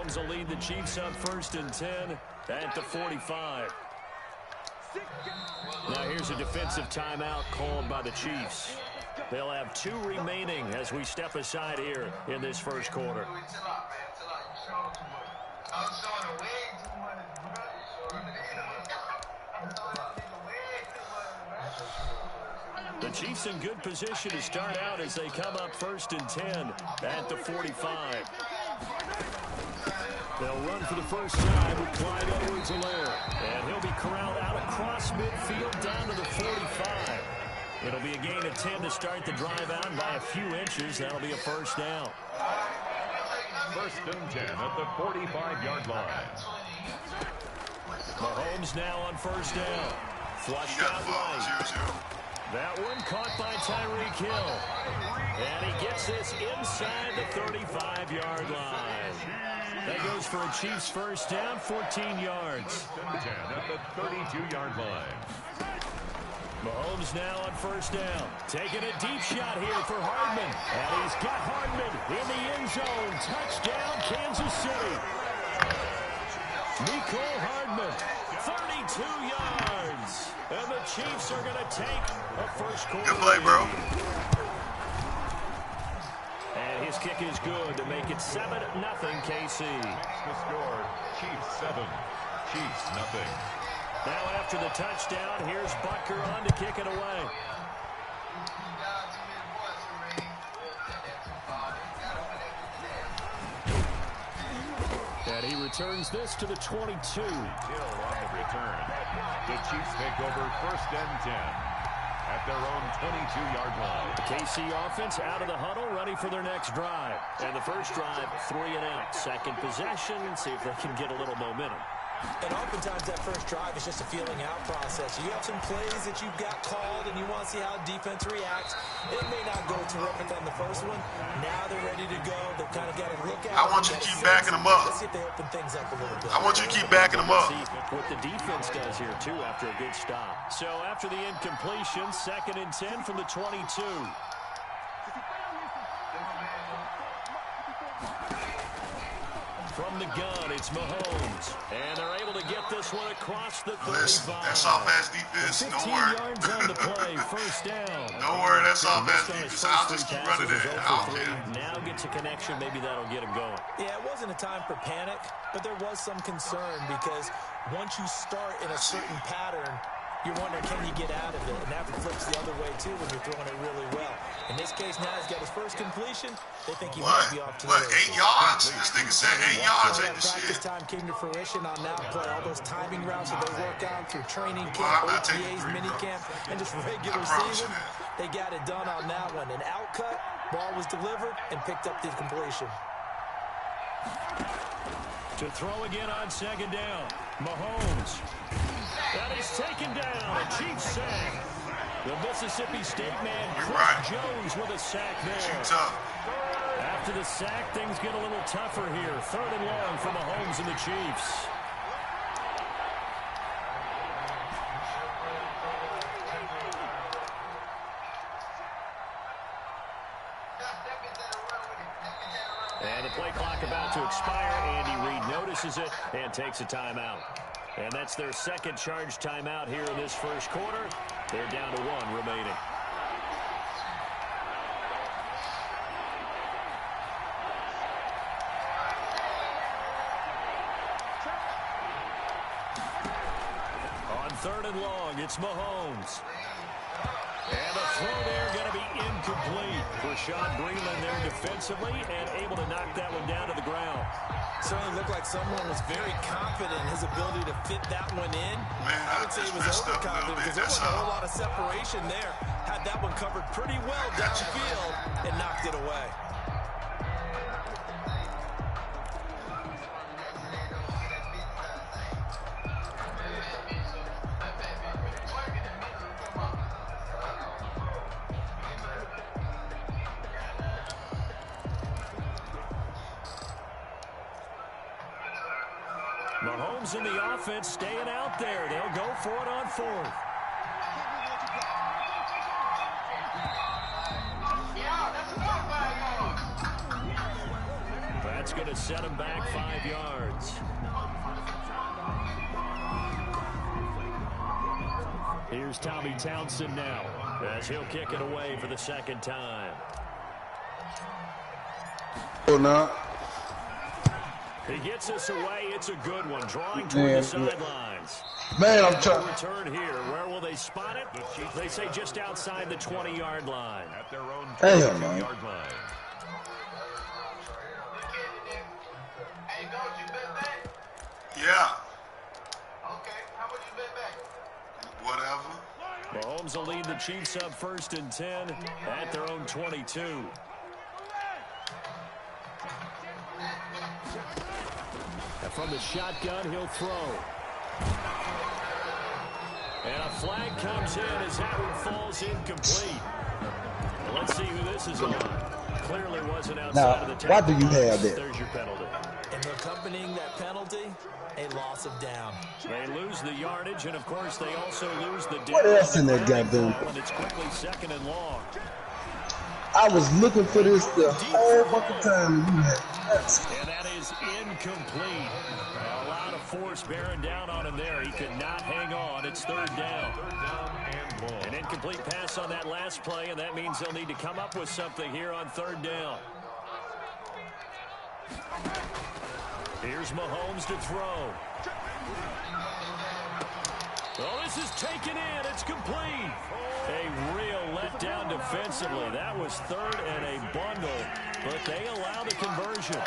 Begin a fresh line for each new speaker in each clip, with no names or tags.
Mahomes will lead the Chiefs up 1st and 10 at the 45. Now here's a defensive timeout called by the Chiefs. They'll have 2 remaining as we step aside here in this first quarter. The Chiefs in good position to start out as they come up 1st and 10 at the 45. They'll run for the first time with Clyde Edwards-Helaire. And he'll be corralled out across midfield down to the 45. It'll be a gain of 10 to start the drive out by a few inches. That'll be a first down.
1st and 10 at the 45-yard line.
Mahomes now on 1st down. Flushed out right. That one caught by Tyreek Hill. And he gets this inside the 35-yard line. That goes for a Chiefs first down, 14 yards.
10 at the 32-yard line.
Mahomes now on 1st down. Taking a deep shot here for Hardman. And he's got Hardman in the end zone. Touchdown, Kansas City. Mecole Hardman, 32 yards. And the Chiefs are going to take a first quarter.
Good play, bro.
And his kick is good to make it 7-0 KC.
The score, Chiefs 7, Chiefs nothing.
Now after the touchdown, here's Butker on to kick it away. And he returns this to the 22.
Hill on the return. The Chiefs take over 1st and 10 at their own 22-yard line.
The KC offense out of the huddle, ready for their next drive. And the first drive, 3 and out. Second possession, see if they can get a little momentum.
And oftentimes that first drive is just a feeling out process. You have some plays that you've got called and you want to see how defense reacts. It may not go terrific on the first one. Now they're ready to go. They've kind of got to look out.
I want you to keep backing them up.
Let's see if they open things up a little bit.
I want you to keep backing them up.
See what the defense does here, too, after a good stop. So after the incompletion, 2nd and 10 from the 22. From the gun, it's Mahomes. And they're able to get this one across the 35.
Listen, that's off-pass defense. Don't
15
worry.
yards on the play, first down.
Don't worry, that's off-pass defense. I'll just keep running it. I don't care.
Now gets a connection. Maybe that'll get him going.
Yeah, it wasn't a time for panic, but there was some concern because once you start in a certain pattern, you're wondering, can you get out of it? And that flips the other way, too, when you're throwing it really well. In this case, now he's got his first completion. They think he might be off to the races.
8 yards? This nigga said 8 yards ain't the
Practice
shit.
time came to fruition on that play. All those timing routes that they work on through training camp, OTAs, minicamp, and just regular season, they got it done on that one. An outcut, ball was delivered, and picked up the completion.
To throw again on 2nd down. Mahomes. That is taken down. A Chiefs sack. The Mississippi State man, Chris Jones, with a sack there. After the sack, things get a little tougher here. 3rd and long for Mahomes and the Chiefs. And the play clock about to expire. Andy Reid notices it and takes a timeout. And that's their second charge timeout here in this first quarter. They're down to 1 remaining. On 3rd and long, it's Mahomes. And the throw there going to be incomplete. Rashad Breeland there defensively and able to knock that one down to the ground.
Certainly looked like someone was very confident in his ability to fit that one in.
Man,
I would say he was overconfident because there wasn't a whole lot of separation there. Had that one covered pretty well downfield and knocked it away.
Mahomes and the offense staying out there. They'll go for it on 4th. That's going to set him back 5 yards. Here's Tommy Townsend now as he'll kick it away for the second time.
Oh, no.
He gets us away. It's a good one. Drawing toward the sidelines.
Man, I'm trying.
Return here. Where will they spot it? They say just outside the 20-yard line.
At their own
22-yard
line.
Yeah. Okay, how much you bet back? Whatever.
Mahomes will lead the Chiefs up 1st and 10 at their own 22. And from the shotgun, he'll throw. And a flag comes in as that one falls incomplete. Let's see who this is on. Clearly wasn't outside of the tackle.
Why do you have that?
There's your penalty.
And accompanying that penalty, a loss of down.
They lose the yardage, and of course they also lose the down.
What else in that goddamn?
And it's quickly 2nd and long.
I was looking for this the whole fucking time.
And that is incomplete. A lot of force bearing down on him there. He could not hang on. It's 3rd down. An incomplete pass on that last play, and that means they'll need to come up with something here on 3rd down. Here's Mahomes to throw. Oh, this is taken in. It's complete. A real letdown defensively. That was 3rd and a bundle, but they allow the conversion.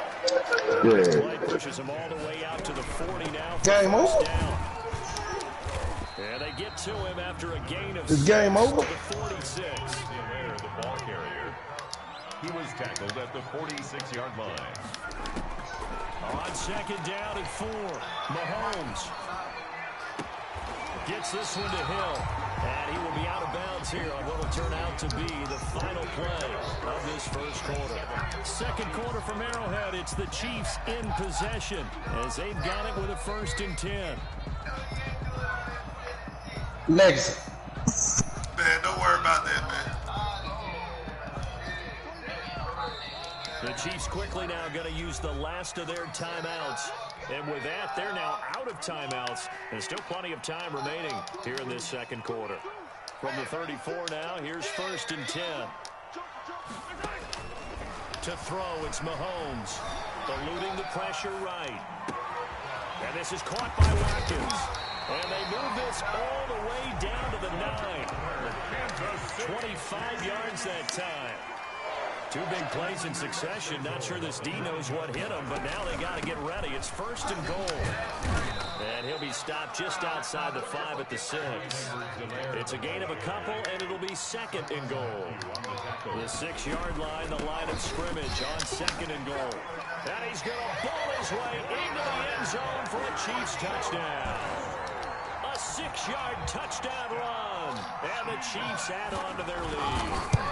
The play pushes them all the way out to the 40 now.
Game over.
Down. And they get to him after a gain of
Is game over?
to the 46.
The ball carrier. He was tackled at the 46-yard line.
On 2nd down and 4, Mahomes gets this one to Hill, and he will be out of bounds here on what will turn out to be the final play of this 1st quarter. 2nd quarter from Arrowhead, it's the Chiefs in possession as they've got it with a 1st and 10.
Legacy.
Man, don't worry about that, man.
The Chiefs quickly now going to use the last of their timeouts. And with that, they're now out of timeouts. There's still plenty of time remaining here in this 2nd quarter. From the 34 now, here's 1st and 10. To throw, it's Mahomes. Eluding the pressure right. And this is caught by Watkins. And they move this all the way down to the 9. 25 yards that time. 2 big plays in succession. Not sure this D knows what hit him, but now they got to get ready. It's 1st and goal. And he'll be stopped just outside the 5 at the 6. It's a gain of a couple, and it'll be 2nd and goal. The 6-yard line, the line of scrimmage on 2nd and goal. And he's going to ball his way into the end zone for a Chiefs touchdown. A 6-yard touchdown run. And the Chiefs add on to their lead.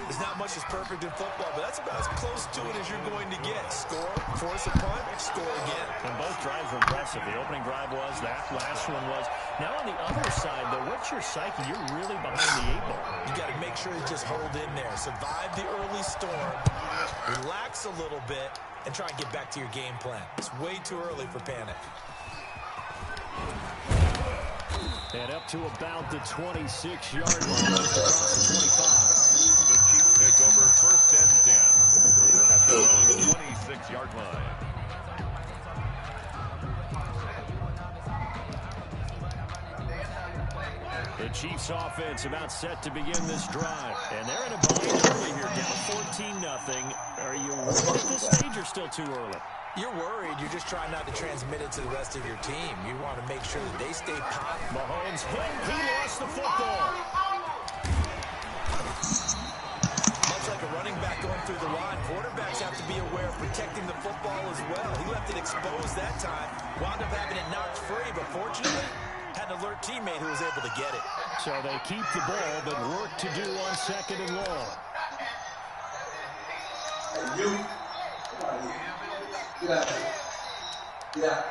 There's not much that's perfect in football, but that's about as close to it as you're going to get. Score, force a punt, score again.
And both drives were impressive. The opening drive was, that last one was. Now on the other side, though, what's your psyche? You're really behind the 8 ball.
You got to make sure to just hold in there. Survive the early storm, relax a little bit, and try and get back to your game plan. It's way too early for panic.
And up to about the 26-yard line. Across the 25.
Take over 1st and 10 at their own 26-yard line.
The Chiefs offense about set to begin this drive. And they're in a bind early here, down 14-0. Are you worried at this stage or still too early?
You're worried. You're just trying not to transmit it to the rest of your team. You want to make sure that they stay positive.
Mahomes hit. He lost the football.
Like a running back going through the line, quarterbacks have to be aware of protecting the football as well. He left it exposed that time, wound up having it knocked free, but fortunately, had an alert teammate who was able to get it.
So they keep the ball, but work to do on 2nd and long.
You. Get out. Get out.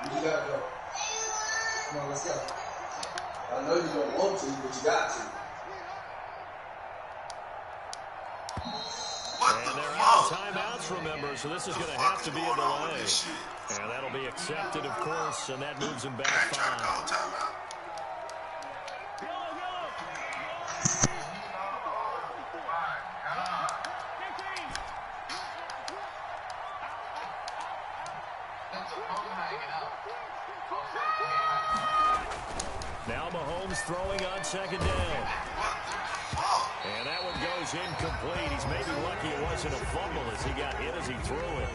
You gotta go. Come on, let's go. I know you don't want to, but you got to.
What the fuck?
timeouts, remember, so this is going to have to be a delay. And that'll be accepted, of course, and that moves him back 5. Now Mahomes throwing on second down. And that one goes incomplete. He's maybe lucky it wasn't a fumble as he got hit as he threw it.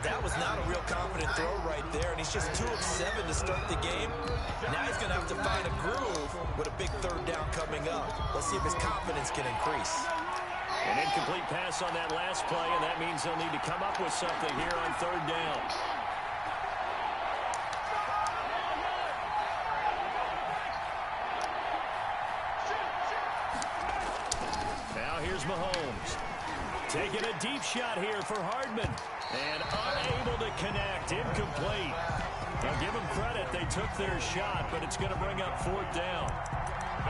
That was not a real confident throw right there, and he's just 2 of 7 to start the game. Now he's going to have to find a groove with a big third down coming up. Let's see if his confidence can increase.
An incomplete pass on that last play, and that means they'll need to come up with something here on third down. Here's Mahomes. Taking a deep shot here for Hardman. And unable to connect. Incomplete. Now give them credit. They took their shot, but it's going to bring up fourth down.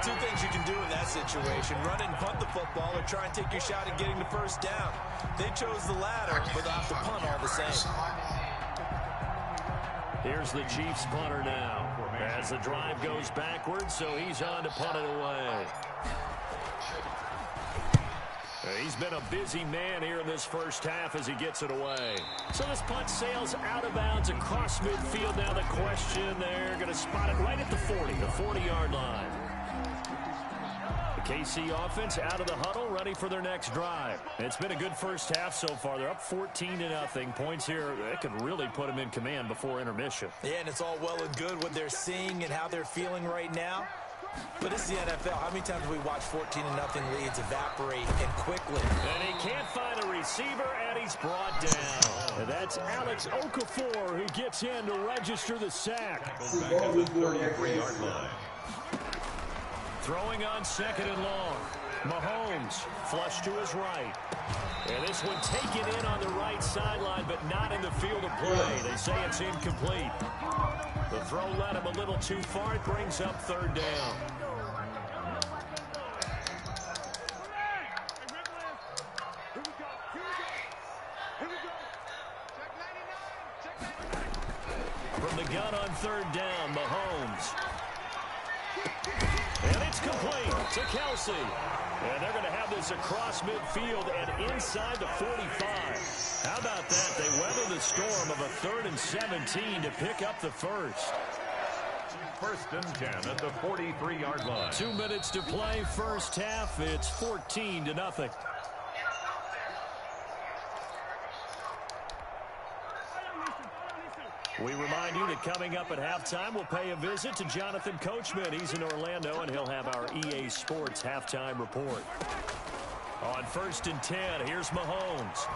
2 things you can do in that situation. Run and punt the football or try and take your shot at getting the first down. They chose the latter, but they'll have to punt all the same.
Here's the Chiefs punter now. As the drive goes backwards, so he's on to punt it away. He's been a busy man here in this first half as he gets it away. So this punt sails out of bounds across midfield. Now the question, they're going to spot it right at the 40, the 40-yard line. The KC offense out of the huddle, ready for their next drive. It's been a good first half so far. They're up 14-0. Points here, that could really put them in command before intermission.
Yeah, and it's all well and good what they're seeing and how they're feeling right now. But this is the NFL. How many times have we watched 14-0 leads evaporate and quickly?
And he can't find a receiver, and he's brought down. And that's Alex Okafor who gets in to register the sack.
Back at the 33-yard line.
Throwing on second and long. Mahomes flush to his right. And this one taken in on the right sideline, but not in the field of play. They say it's incomplete. The throw led him a little too far. It brings up third down. From the gun on third down, Mahomes. And it's complete to Kelsey. And they're going to have this across midfield and inside the 45. How about that? They weather the storm of a 3rd and 17 to pick up the first.
First and 10 at the 43-yard line.
2 minutes to play first half. It's 14-0. We remind you that coming up at halftime, we'll pay a visit to Jonathan Coachman. He's in Orlando, and he'll have our EA Sports halftime report. On 1st and 10, here's Mahomes.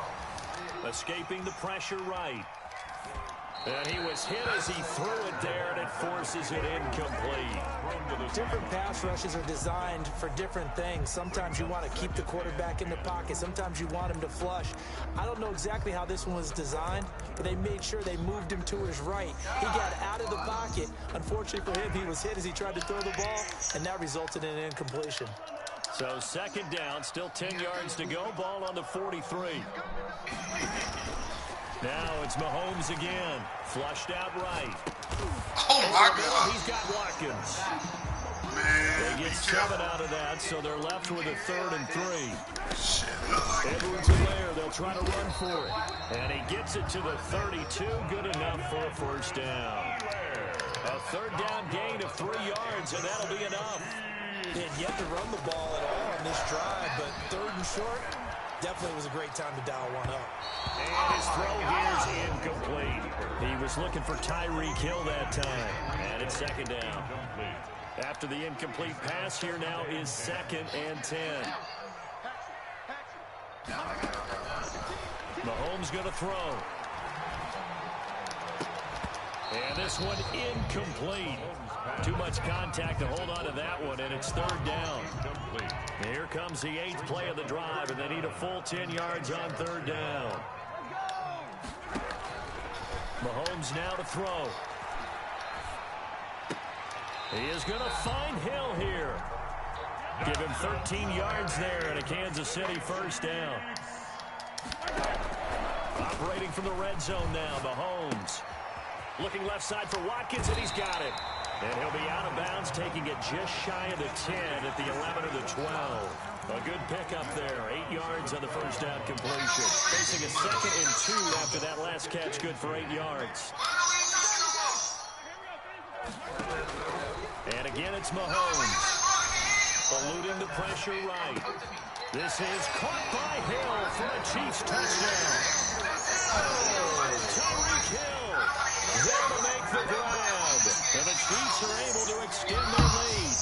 Escaping the pressure right. And he was hit as he threw it there, and it forces it incomplete.
Different pass rushes are designed for different things. Sometimes you want to keep the quarterback in the pocket. Sometimes you want him to flush. I don't know exactly how this one was designed, but they made sure they moved him to his right. He got out of the pocket. Unfortunately for him, he was hit as he tried to throw the ball, and that resulted in an incompletion.
So second down, still 10 yards to go. Ball on the 43. Now it's Mahomes again. Flushed out right.
Oh, my God.
He's got Watkins.
Man,
They get 7 out of that, so they're left with a 3rd and 3.
Shit, look like
Edwards and Lair, they'll try to run for it. And he gets it to the 32. Good enough for a first down. A 3rd down gain of 3 yards, and that'll be enough.
He had yet to run the ball at all on this drive, but 3rd and short, definitely was a great time to dial one up.
And his throw here's incomplete. He was looking for Tyreek Hill that time. And it's second down. After the incomplete pass, here now is 2nd and 10. Mahomes going to throw. And this one incomplete. Too much contact to hold on to that one, and it's 3rd down. Here comes the 8th play of the drive, and they need a full 10 yards on 3rd down. Mahomes now to throw. He is going to find Hill here. Give him 13 yards there and a Kansas City first down. Operating from the red zone now, Mahomes. Looking left side for Watkins, and he's got it. And he'll be out of bounds, taking it just shy of the 10 at the 11 of the 12. A good pickup there. 8 yards on the first down completion. Facing a 2nd and 2 after that last catch, good for 8 yards. And again, it's Mahomes. Eluding the pressure right. This is caught by Hill for a Chiefs touchdown. Oh, Tyreek Hill there to make the grab. And the Chiefs are able to extend their lead.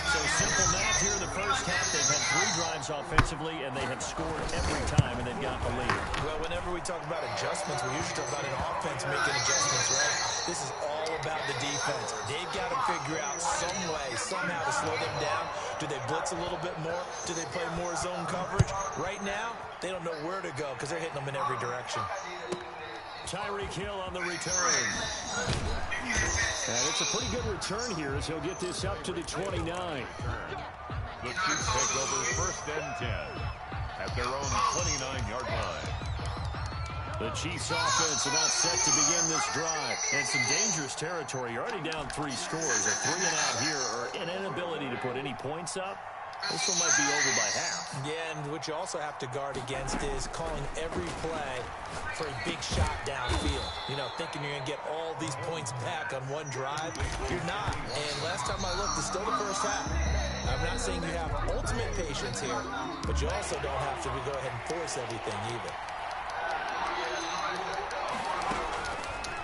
So simple math here in the first half. They've had 3 drives offensively, and they have scored every time, and they've got the lead.
Well, whenever we talk about adjustments, we usually talk about an offense making adjustments, right? This is all about the defense. They've got to figure out some way, somehow to slow them down. Do they blitz a little bit more? Do they play more zone coverage? Right now, they don't know where to go because they're hitting them in every direction.
Tyreek Hill on the return. And it's a pretty good return here as he'll get this up to the 29.
The Chiefs take over 1st and 10 at their own 29-yard line.
The Chiefs offense about set to begin this drive. And some dangerous territory. You're already down 3 scores. A 3 and out here, or an inability to put any points up. This one might be over by half.
Yeah, and what you also have to guard against is calling every play for a big shot downfield. You know, thinking you're going to get all these points back on one drive. You're not. And last time I looked, it's still the first half. I'm not saying you have ultimate patience here, but you also don't have to go ahead and force everything either.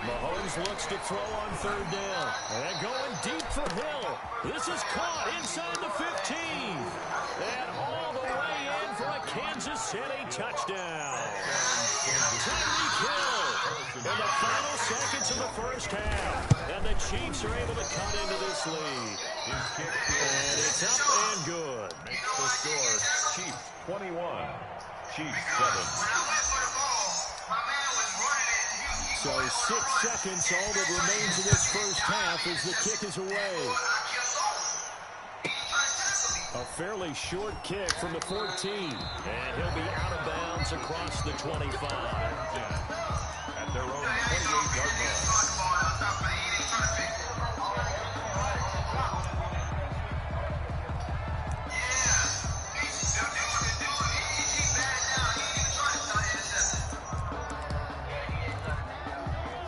Mahomes looks to throw on 3rd down. And going deep for Hill. This is caught inside the 15. And all the way in for a Kansas City touchdown. Tyreek Hill in the final seconds of the first half. And the Chiefs are able to cut into this lead. And it's up and good.
Makes the score Chiefs 21, Chiefs 7.
So 6 seconds, all that remains in this first half as the kick is away. A fairly short kick from the 14. And he'll be out of bounds across the 25.
At their own 28-yard line.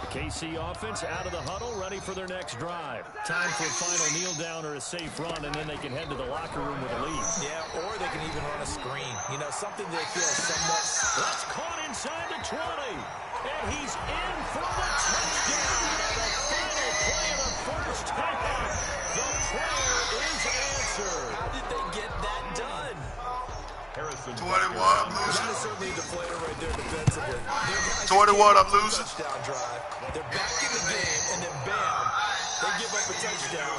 KC offense out of the huddle, ready for their next drive. Time for a final kneel down or a safe run, and then they can head to the locker room with a lead.
Yeah, or they can even run a screen. You know, something they feel somewhat...
That's caught inside the 20. And he's in for the touchdown. The final play of the first half. The prayer is answered.
How did they get that done?
21, I'm losing.
That is certainly the player right there defensively.
21, I'm losing.
Touchdown drive. They're back in the game, and then bam, they give up a touchdown.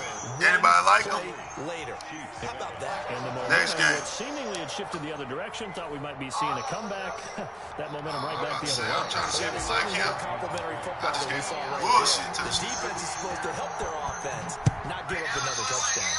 Anybody like them?
Later. How about that?
And the
Next
momentum
game.
seemingly had shifted the other direction. Thought we might be seeing a comeback. That momentum right back the other way.
I'm trying to see if it's like him.
Complimentary
I
football
just
that we
gave
saw
him
right
bullshit
there. The
touchdown.
defense is supposed to help their offense, not give up another touchdown.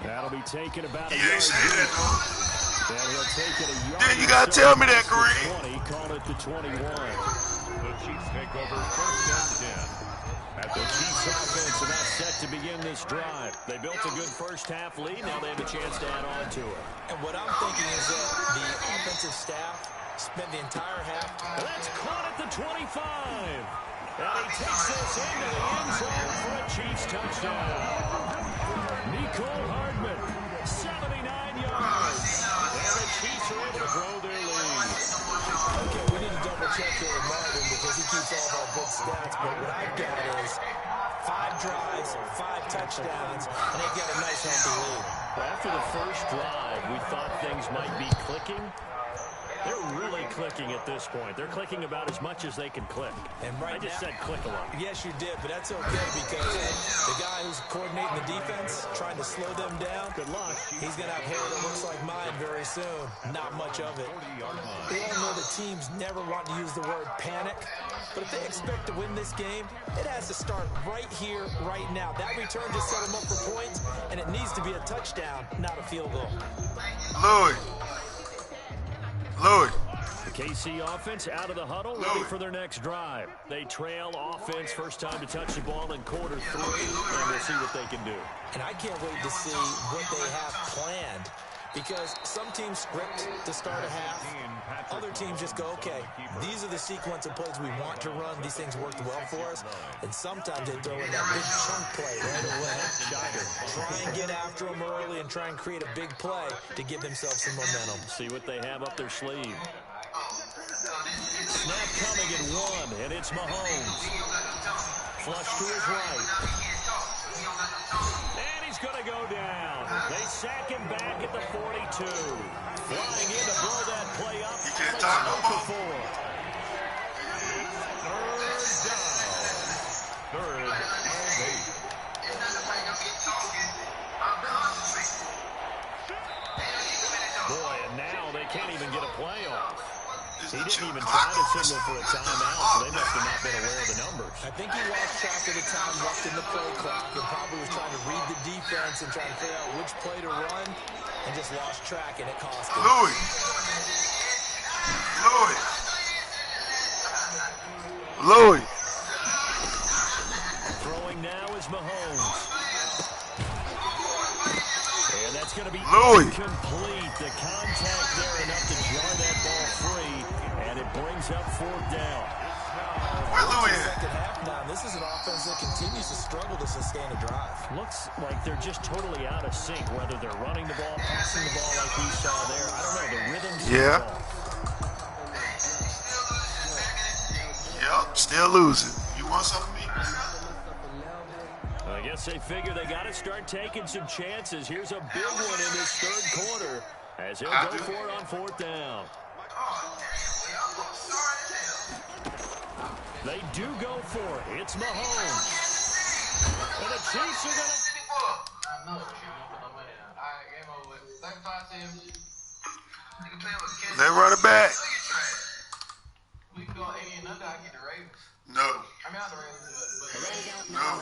That'll be taken about a
He ain't
yard
say that,
deep.
though.
And he'll take it a yard.
Then you gotta tell me that,
across the
Green.
20, call it the 21.
The Chiefs take over 1st and 10. At
The Chiefs offense about set to begin this drive. They built a good first half lead. Now they have a chance to add on to it.
And what I'm thinking is that the offensive staff spent the entire half.
That's caught at the 25. And he takes this into the end zone for a Chiefs touchdown. Nicole Hardman, 79 yards. And the Chiefs are able to grow their lead.
Okay, we need to double check here with Marvin because he keeps all of our good stats. But what I've got is 5 drives, 5 touchdowns, and they've got a nice healthy lead.
After the first drive, we thought things might be clicking. They're really clicking at this point. They're clicking about as much as they can click.
And right
I just
now,
said click a lot.
Yes, you did, but that's okay because the guy who's coordinating the defense, trying to slow them down,
Good luck.
he's going to have hair that looks like mine very soon. Not much of it. We all know the teams never want to use the word panic, but if they expect to win this game, it has to start right here, right now. That return just set them up for points, and it needs to be a touchdown, not a field goal.
Louis,
KC offense out of the huddle, ready for their next drive. They trail offense, first time to touch the ball in quarter 3, and we'll see what they can do.
And I can't wait to see what they have planned, because some teams script to start a half. Other teams just go, okay, these are the sequence of plays we want to run. These things worked well for us. And sometimes they throw in that big chunk play right away. Try and get after them early and try and create a big play to give themselves some momentum.
See what they have up their sleeve. Snap coming at 1, and it's Mahomes. Flush to his right. And he's going to go down. They sack him back at the 42. Flying in to blow that play up.
He can't talk no more.
Third and 8.
Boy, and now they can't even get a play off. He didn't even try to signal for a timeout, so they must have not been aware of the numbers.
I think he lost track of the time left in the play clock and probably was trying to read the defense and trying to figure out which play to run and just lost track, and it cost him.
Louis.
Throwing now is Mahomes. And that's going to be incomplete. The contact there enough to jar that ball free, and it brings up 4th down.
Where Louis at?
Second half now. This is an offense that continues to struggle to sustain a drive.
Looks like they're just totally out of sync, whether they're running the ball, passing the ball like we saw there. I don't know, the rhythm's
Yeah. Yep, still losing. You want something from me?
I guess they figure they got to start taking some chances. Here's a big one in this 3rd quarter as he'll go for it on 4th down. They do go for it. It's Mahomes. And the Chiefs are going to...
They run it back.
We can go 80 and under, I get the Ravens.
No.
I mean, not the Ravens, but
No.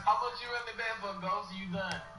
how much you really bet for ghosts you done?